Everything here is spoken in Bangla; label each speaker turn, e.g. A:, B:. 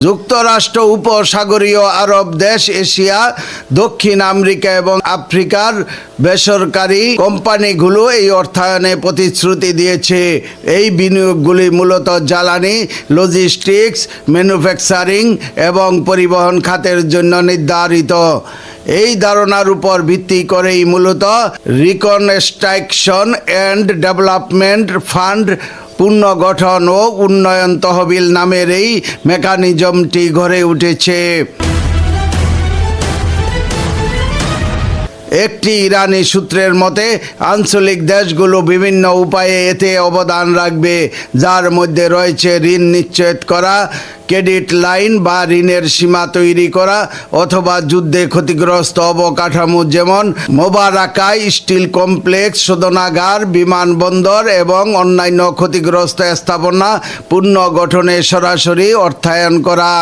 A: যুক্তরাষ্ট্র উপসাগরীয় আরব দেশ, এশিয়া, দক্ষিণ আমেরিকা এবং আফ্রিকার বেসরকারি কোম্পানিগুলো এই অর্থায়নে প্রতিশ্রুতি দিয়েছে। এই বিনিয়োগগুলি মূলত জ্বালানি, লজিস্টিক্স, ম্যানুফ্যাকচারিং এবং পরিবহন খাতের জন্য নির্ধারিত। এই ধারণার উপর ভিত্তি করেই মূলত রিকনস্ট্রাকশন অ্যান্ড ডেভেলপমেন্ট ফান্ড পুনর্গঠন ও উন্নয়ন তহবিল নামের এই মেকানিজমটি গড়ে উঠেছে। একটি ইরানি সূত্রের মতে আঞ্চলিক দেশগুলো বিভিন্ন উপায়ে এতে অবদান রাখবে, যার মধ্যে রয়েছে ঋণ নিশ্চিত করা, ক্রেডিট লাইন বা ঋণের সীমা তৈরি করা, অথবা যুদ্ধে ক্ষতিগ্রস্ত অবকাঠামো যেমন মোবারাকাই স্টিল কমপ্লেক্স, শোধনাগার, বিমানবন্দর এবং অন্যান্য ক্ষতিগ্রস্ত স্থাপনা পুনর্গঠনে সরাসরি অর্থায়ন করা।